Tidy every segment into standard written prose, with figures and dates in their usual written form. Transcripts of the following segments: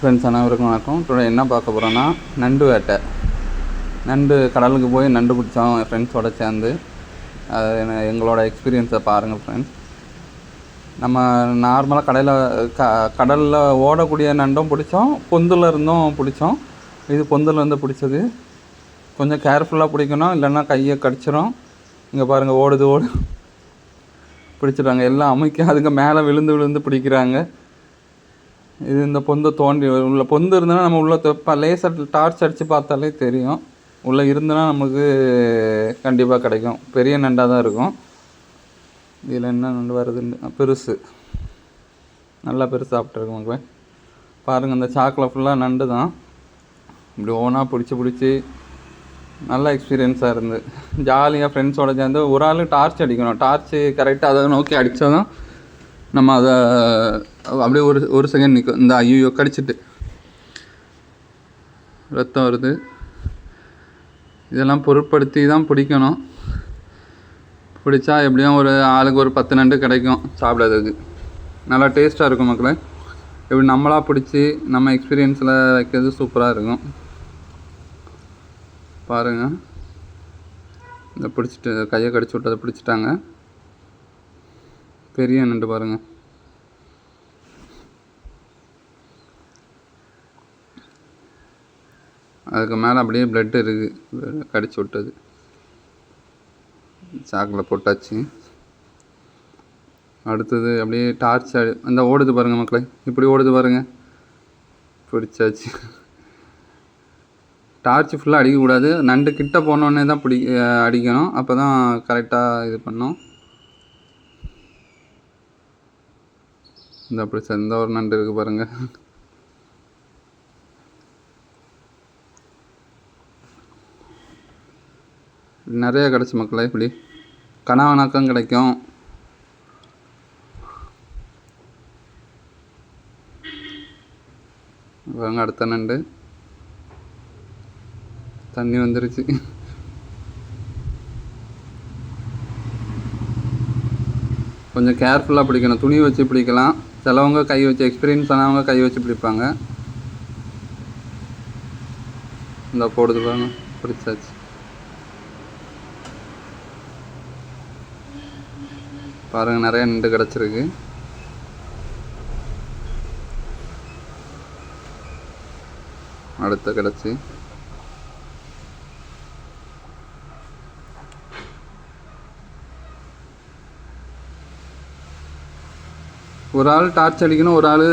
Friends அனைவருக்கும் வணக்கம். Today என்ன பார்க்க போகிறோன்னா நண்டு வேட்டை. நண்டு கடலுக்கு போய் நண்டு பிடிச்சோம் என் ஃப்ரெண்ட்ஸோடு சேர்ந்து. அது எங்களோட எக்ஸ்பீரியன்ஸை பாருங்கள் ஃப்ரெண்ட்ஸ். நம்ம நார்மலாக கடலில் ஓடக்கூடிய நண்டும் பிடிச்சோம், பொந்தில் இருந்தும் பிடிச்சோம். இது பொந்தில் இருந்து பிடிச்சது. கொஞ்சம் கேர்ஃபுல்லாக பிடிக்கணும், இல்லைன்னா கையை கடிச்சிடும். இங்கே பாருங்கள், ஓடு பிடிச்சிடுறாங்க. எல்லாம் அமைக்க அதுங்க மேலே விழுந்து பிடிக்கிறாங்க. இது இந்த பொந்தை தோண்டி உள்ள பொந்து இருந்ததுன்னா நம்ம உள்ளே லேசர் டார்ச் அடித்து பார்த்தாலே தெரியும். உள்ளே இருந்ததுன்னா நமக்கு கண்டிப்பாக கிடைக்கும். பெரிய நண்டாக தான் இருக்கும். இதில் என்ன நண்டு வருதுன்னு பெருசு, நல்லா பெருசு சாப்பிட்ருக்கோம் மக்களே. பாருங்கள், இந்த சாக்கில் ஃபுல்லாக நண்டு தான். இப்படி ஓனாக பிடிச்சி நல்ல எக்ஸ்பீரியன்ஸாக இருந்து ஜாலியாக ஃப்ரெண்ட்ஸோடு சேர்ந்து ஒரு ஆள் டார்ச் அடிக்கணும். டார்ச்சு கரெக்டாக அதை நோக்கி அடித்தா தான் நம்ம அதை அப்படியே ஒரு செகண்ட் நிற்கும். இந்த ஐயோ கடிச்சிட்டு ரத்தம் வருது. இதெல்லாம் பொருட்படுத்தி தான் பிடிக்கணும். பிடிச்சா எப்படியும் ஒரு ஆளுக்கு ஒரு 10 நண்டு கிடைக்கும் சாப்பிட்றதுக்கு. நல்லா டேஸ்ட்டாக இருக்கும் மக்களே. இப்படி நம்மளாக பிடிச்சி நம்ம எக்ஸ்பீரியன்ஸில் வைக்கிறது சூப்பராக இருக்கும். பாருங்கள், இந்த பிடிச்சிட்டு கையை கடிச்சு விட்டதை பிடிச்சிட்டாங்க. பெரிய நண்டு பாருங்கள். அதுக்கு மேலே அப்படியே பிளட் இருக்குது, கடிச்சு விட்டது. சாக்கில் போட்டாச்சு. அடுத்தது அப்படியே டார்ச் அந்த ஓடுது பாருங்கள் மக்களே, இப்படி ஓடுது பாருங்கள். பிடிச்சாச்சு. டார்ச் ஃபுல்லாக அடிக்கக்கூடாது. நண்டு கிட்ட போனோடனே தான் அடிக்கணும். அப்போ தான் கரெக்டாக இது பண்ணோம். இந்த அப்படி சேர்ந்த ஒரு நண்டு இருக்குது பாருங்கள். நிறைய கிடச்சி மக்களே. இப்படி கனவணக்கம் கிடைக்கும். பாருங்க, அடுத்த நண்டு தண்ணி வந்துருச்சு. கொஞ்சம் கேர்ஃபுல்லாக பிடிக்கணும். துணி வச்சு பிடிக்கலாம். சிலவங்க கை வச்சு, எக்ஸ்பீரியன்ஸ் ஆனவங்க கை வச்சு பிடிப்பாங்க. இந்த போடுது பாருங்க, பிடிச்சாச்சு. பாருங்கள், நிறைய நண்டு கிடச்சிருக்கு. அடுத்த கிடச்சி. ஒரு ஆள் டார்ச் அடிக்கணும், ஒரு ஆள்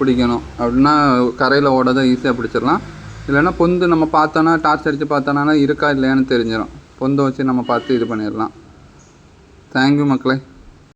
பிடிக்கணும். அப்படின்னா கரையில் ஓடாத ஈஸியாக பிடிச்சிடலாம். இல்லைன்னா பொந்து நம்ம பார்த்தோன்னா, டார்ச் அடித்து பார்த்தோன்னா இருக்கா இல்லையான்னு தெரிஞ்சிடும். பொந்தை வச்சு நம்ம பார்த்து இது பண்ணிடலாம். தேங்க்யூ மக்களே.